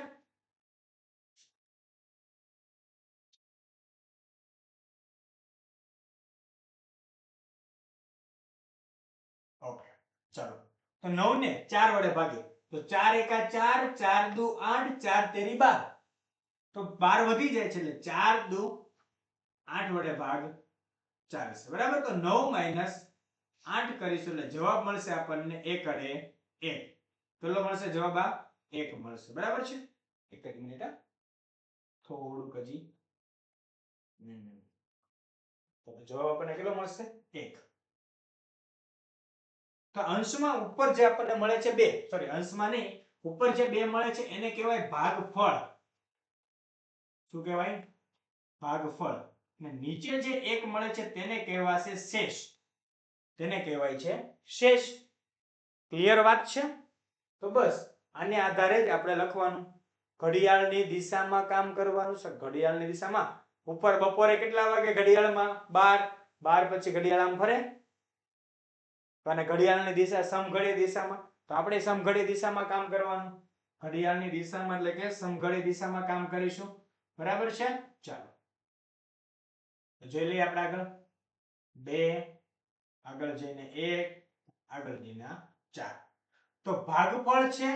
Speaker 1: ઓકે ચાલો તો 9 ને 4 વડે ભાગીએ તો 4 એકા 4, 4 દુ 8, 4 તેરી 12. તો 12 વધી જાય છે એટલે 4 દુ 8 વડે ભાગ ચાલશે, બરાબર? તો 9 - 8 કરીશું એટલે જવાબ મળશે આપણને 1 અડે 1. કેટલો મળશે જવાબ? આ 1 મળશે, બરાબર છે? એક જ મિનિટ, થોડુંક હજી. તો જવાબ આપણને કેટલો મળશે? 1. તો અંશમાં ઉપર જે આપણને મળે છે 2, સોરી અંશમાં નહીં, ઉપર જે 2 મળે છે એને કહેવાય ભાગફળ. શું કહેવાય? ભાગફળ. અને નીચે જે 1 મળે છે તેને કહેવાશે શેષ. તેને કહેવાય છે શેષ. ક્લિયર વાત છે? તો બસ આને આધારે જ આપણે લખવાનું. ઘડિયાળની દિશામાં કામ કરવાનું છે. ઘડિયાળની દિશામાં ઉપર બપોરે કેટલા વાગે ઘડિયાળમાં? 12. 12 પછી ઘડિયાળ આમ ફરે અને ઘડિયાળની દિશા સમઘડી દિશામાં, તો આપણે સમઘડી દિશામાં કામ કરવાનું. ઘડિયાળની દિશામાં એટલે કે સમઘડી દિશામાં કામ કરીશું, બરાબર છે? ચાલો જોઈ લઈએ આપણે આગળ. 2 આગળ જઈને 1 આગળ જઈને 4. તો ભાગફળ છે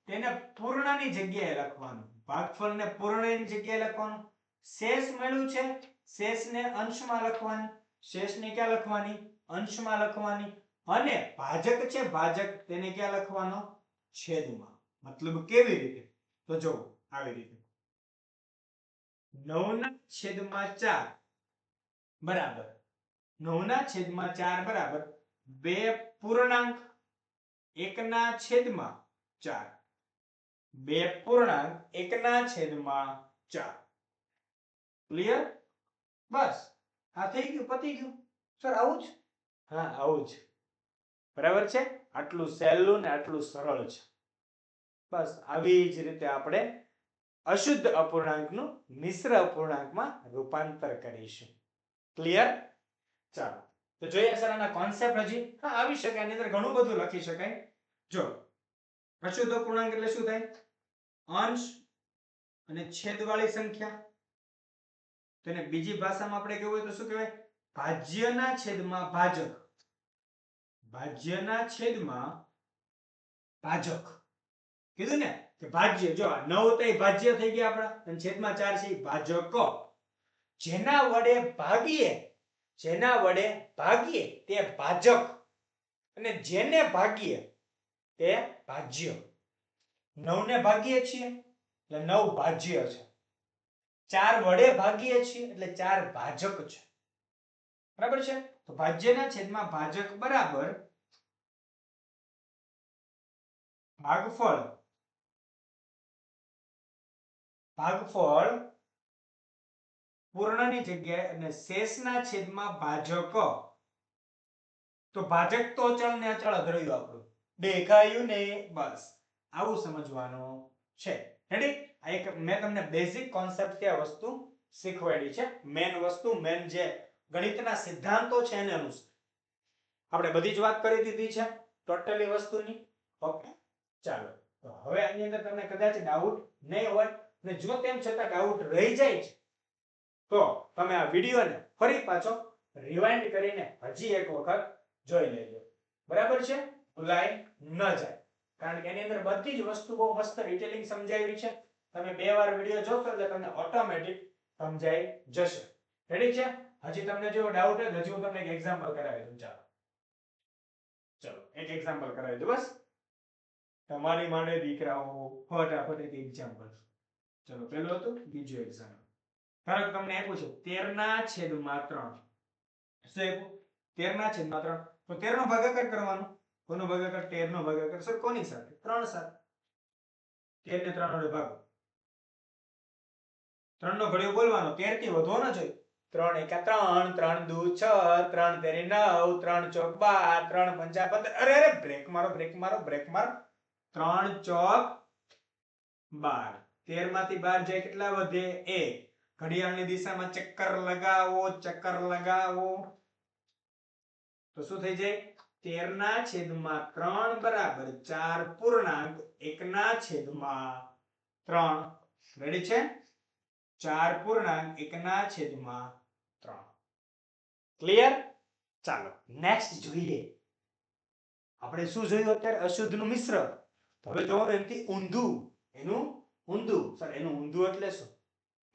Speaker 1: તેને પૂર્ણની જગ્યાએ લખવાનું. ભાગફળને પૂર્ણની જગ્યાએ લખવાનું. શેષ મળ્યું છે, શેષને અંશમાં લખવાની. શેષને ક્યાં લખવાની? અંશમાં લખવાની. અને ભાજક છે ભાજક તેને ક્યાં લખવાનો? છેદમાં. મતલબ કેવી રીતે? તો જો આવી રીતે 9/4 બરાબર 9/4 બરાબર 2 પૂર્ણાંક 1/4. 2 પૂર્ણાંક 1/4. ક્લિયર? બસ આ થઈ ગયું, પતી ગયું. સર આવું જ? હા આવું જ. બરાબર છે? આટલું સહેલું ને આટલું સરળ છે. બસ આવી જ રીતે આપણે અશુદ્ધ અપૂર્ણાંકનું મિશ્ર અપૂર્ણાંકમાં રૂપાંતર કરીશું. ક્લિયર? ચાલો તો જોઈએ સર આના કોન્સેપ્ટ હજી આવી શકે, આની અંદર ઘણું બધું લખી શકાય. જો અશુદ્ધ અપૂર્ણાંક એટલે શું થાય? અંશ અને છેદવાળી સંખ્યા. તેને બીજી ભાષામાં આપણે કહેવું હોય તો શું કહેવાય? ભાજ્યના છેદમાં ભાજક. ભાજ્યના છેદમાં ભાજક કીધું ને કે ભાજ્ય. જો 9 તો એ ભાજ્ય થઈ ગયા આપણા, અને છેદમાં 4 છે એ ભાજક. જેના વડે ભાગીએ તે ભાજક, અને જેને ભાગીએ તે ભાજ્ય. 9 ને ભાગીએ છીએ એટલે 9 ભાજ્ય છે. 4 વડે ભાગીએ છીએ એટલે 4 ભાજક છે. બરાબર છે? તો ભાજ્યના છેદમાં ભાજક બરાબર ભાગફળ પૂર્ણની જગ્યાએ અને શેષના છેદમાં ભાજક. તો ભાજક તો અચળ ને અચળ જ રહ્યું આપણું. દેખાયું ને? બસ આવું સમજવાનું છે. રેડી? આ એક મેં તમને બેઝિક કોન્સેપ્ટ થી આ વસ્તુ શીખવાડી છે. મેન વસ્તુ, મેન જે ગણિતના સિદ્ધાંતો છે એને અનુસાર આપણે બધી જ વાત કરી દીધી છે ટોટલી વસ્તુની. ઓકે ચાલો તો હવે આની અંદર તમને કદાચ ડાઉટ નહીં હોય, અને જો તેમ છતાં ડાઉટ રહી જાય છે તો તમે આ વિડિયોને ફરી પાછો રિવાઇન્ડ કરીને હજી એક વખત જોઈ લેજો. બરાબર છે? ભૂલાય ન જાય, કારણ કે એની અંદર બધી જ વસ્તુ બહુ મસ્ત ડિટેલિંગ સમજાવી છે. તમે બે વાર વિડિયો જોશો એટલે તમને ઓટોમેટિક સમજાઈ જશે. રેડી છે? હજી તમને જો ડાઉટ હોય હજી હું તમને એક એક્ઝામ્પલ કરાવી દઉં. ચલો એક એક્ઝામ્પલ કરાવી દઉં. બસ તમારી માટે દીકરાઓ ફટાફટ એક એક્ઝામ્પલ. ચલો પહેલું હતું, બીજું એક્ઝામ્પલ. ધારો કે તમને આપ્યું છે 13/3. શું આપ્યું? 13/3. તો 13 નો ભાગાકાર કરવાનો. કોનો ભાગાકાર? 13 નો ભાગાકાર સર કોની સાથે? 3 સાથે. 13 ને 3 વડે ભાગો. 3 નો ઘડિયો બોલવાનો. 13 થી વધવો ન જોઈએ. 3 એકા 3, 3 દુ 6, 3 તેરી 9, 3 ચોક 12, 3 પંચા 15. અરે બ્રેક મારો. 3 ચોક 12. 13 માંથી 12 જાય કેટલા વધે? 1. ઘડિયાળની દિશામાં ચક્કર લગાવો. તો શું થઈ જાય? 13/3 બરાબર 4.1/3. રેડી છે? 4.1/3. ક્લિયર? ચાલો નેક્સ્ટ જોઈએ. આપણે શું જોયું અત્યારે? અશુદ્ધનું મિશ્ર. હવે જોવાનું એનાથી ઊંધું. એનું ઊંધું એટલે શું?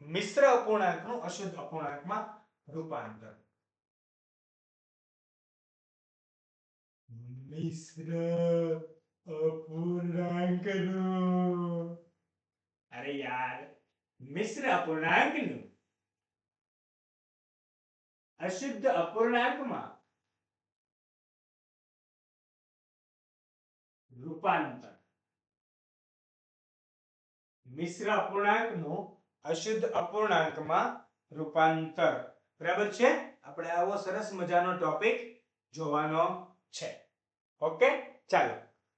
Speaker 1: મિશ્ર અપૂર્ણાંકનું અશુદ્ધ અપૂર્ણાંકમાં રૂપાંતર. મિશ્ર અપૂર્ણાંકનું, અરે યાર, મિશ્ર અપૂર્ણાંકનું અશુદ્ધ અપૂર્ણાંકમાં રૂપાંતર. મિશ્ર અપૂર્ણાંકનું અશુદ્ધ અપૂર્ણાંકમાં રૂપાંતર. બરાબર છે? આપણે આવો સરસ મજાનો ટોપિક જોવાનો છે. ઓકે ચાલો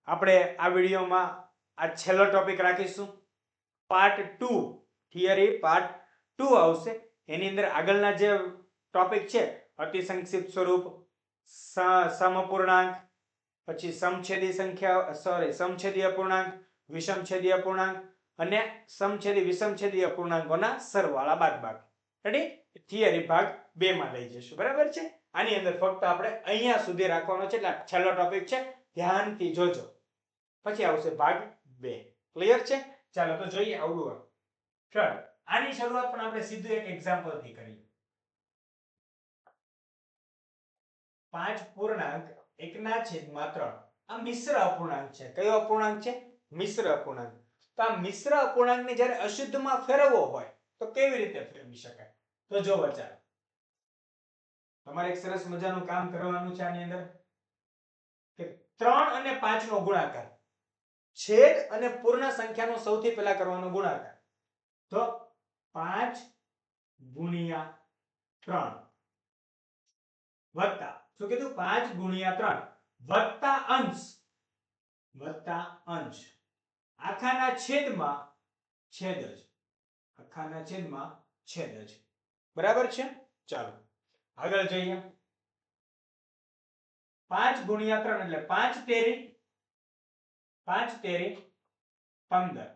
Speaker 1: આપણે આ વિડિયોમાં આ છેલ્લો ટોપિક રાખીશું. પાર્ટ 2 થિયરી પાર્ટ 2 આવશે. એની અંદર આગળના જે ટોપિક છે અતિ સંક્ષિપ્ત સ્વરૂપ, સમઅપૂર્ણાંક, પછી સમછેદી અપૂર્ણાંક, વિષમછેદી અપૂર્ણાંક અને સમછેદી વિષમછેદી અપૂર્ણાંકોના સરવાળા બાદબાકી. રેડી? થિયરી ભાગ 2 માં લઈ જશું. બરાબર છે? આની અંદર ફક્ત આપણે અહીંયા સુધી રાખવાનો છે, એટલે છેલ્લો ટોપિક છે. ધ્યાનથી જોજો. પછી આવશે ભાગ 2. ક્લિયર છે? ચાલો તો જોઈએ આવડું. ચલો આની શરૂઆત પણ આપણે સીધું એક એક્ઝામ્પલ થી કરીએ. 5.1/3. આ મિશ્ર અપૂર્ણાંક છે. કયો અપૂર્ણાંક છે? મિશ્ર અપૂર્ણાંક. તો આ મિશ્ર અપૂર્ણાંકને જ્યારે અશુદ્ધમાં ફેરવવો હોય તો કેવી રીતે ફેરવી શકાય? તો જો ચાલો તમારે એક સરસ મજાનું કામ કરવાનું છે આની અંદર કે 3 અને 5 નો ગુણાકાર છેદ અને પૂર્ણ સંખ્યાનો સૌથી પહેલા કરવાનો ગુણાકાર. તો 5/3 વત્તા શું કીધું? 5/3 વત્તા અંશ આખાના છેદમાં છેદ જ. આખાના છેદમાં છેદ જ. બરાબર છે? ચાલો આગળ જોઈએ. 5 ગુણ્યા 3 એટલે 5 તેરી 15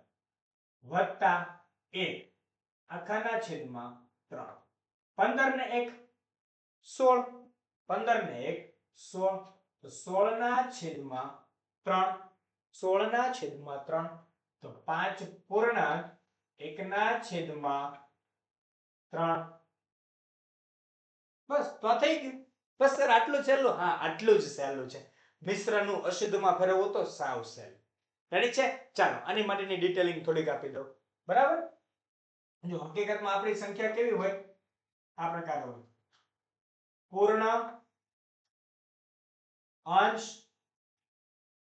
Speaker 1: વત્તા 1 આખાના છેદમાં 3. 15 ને 1 16. 15 ને 1 16. તો 16 ના છેદમાં 3. 16 ના છેદમાં 3. તો 5 પૂર્ણાંક 1 ના છેદમાં 3. બસ તો થઈ ગયું. બસ સર આટલું સહેલું? હા આટલું જ સહેલું છે. મિશ્રનું અશુદ્ધમાં ફેરવવું તો સાવ સહેલું. રેડી છે? ચાલો આની માટેની ડિટેલિંગ થોડીક આપી દઉં. બરાબર? જો હકીકતમાં આપણી સંખ્યા કેવી હોય? આ પ્રકારે હોય. પૂર્ણ અંશ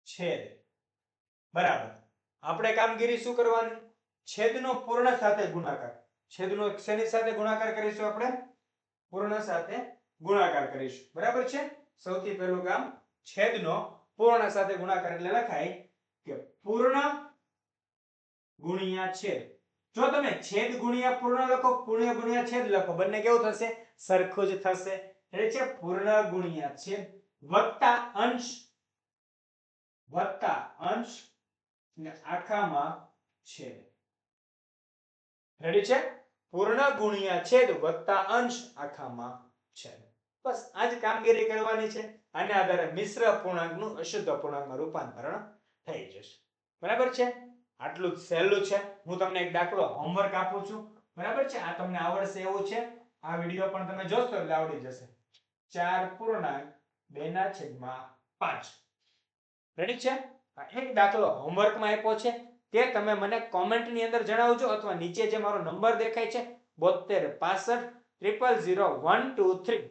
Speaker 1: છેદ. બરાબર. આપણે કામગીરી શું કરવાની? છેદનો પૂર્ણ સાથે ગુણાકાર. છેદનો શેની સાથે ગુણાકાર કરીશું આપણે? પૂર્ણ સાથે ગુણાકાર કરીશું. બરાબર છે? સૌથી પહેલું કામ છેદનો પૂર્ણ સાથે ગુણાકાર એટલે લખાય કે પૂર્ણ ગુણ્યા છેદ. જો તમે છેદ ગુણ્યા પૂર્ણ લખો, પૂર્ણ ગુણ્યા છેદ લખો, બંને કેવું થશે? સરખું જ થશે. એટલે છે પૂર્ણ ગુણ્યા છેદ વત્તા અંશ ને આખામાં છેદ. રેડી છે? પૂર્ણ ગુણ્યા છેદ વત્તા અંશ આખામાં છેદ. બસ આ જ કામગીરી કરવાની છે. આને આધારે મિશ્ર પૂર્ણાંકનું અશુદ્ધ પૂર્ણાંકમાં રૂપાંતરણ થઈ જશે. બરાબર છે? આટલું જ સહેલું છે. હું તમને એક દાખલો હોમવર્ક આપું છું. બરાબર છે? આ તમને આવડશે એવું છે. આ વિડિયો પણ તમે જોશો એટલે આવડી જશે. 4.2/5. રેડી છે? આ એક દાખલો હોમવર્કમાં આપ્યો છે. તે તમે મને કોમેન્ટની અંદર જણાવજો અથવા નીચે જે મારો નંબર દેખાય છે 72 65 000 123.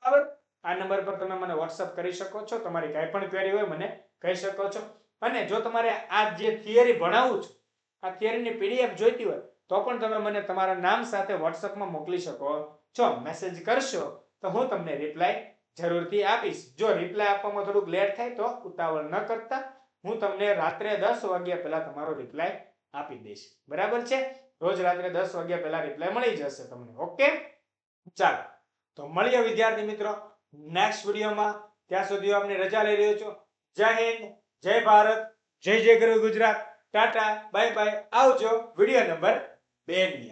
Speaker 1: બરાબર? આ નંબર પર તમે મને WhatsApp કરી શકો છો. તમારી કાંઈ પણ ક્વેરી હોય મને કહી શકો છો. અને જો તમારે આ જે થિયરી ભણાવું છું, આ થિયરીની PDF જોઈતી હોય તો પણ તમે મને તમારા નામ સાથે WhatsApp માં મોકલી શકો છો. મેસેજ કરશો તો હું તમને રિપ્લાય જરૂરથી આપીશ. જો રિપ્લાય આપવામાં થોડુંક લેટ થાય તો ઉતાવળ ન કરતા, હું તમને રાત્રે 10 વાગ્યા પહેલા તમારો રિપ્લાય આપી દઈશ. બરાબર છે? રોજ રાત્રે 10 વાગ્યા પહેલા રિપ્લાય મળી જશે તમને. ઓકે? ચાલો તો મળીએ વિદ્યાર્થી મિત્રો નેક્સ્ટ વિડિયોમાં. ત્યાં સુધી હું આપની રજા લઈ રહ્યો છું. જય હિન્દ, જય ભારત, જય જય ગરુ ગુજરાત. ટાટા, બાય બાય, આવજો. વિડિયો નંબર 2 ની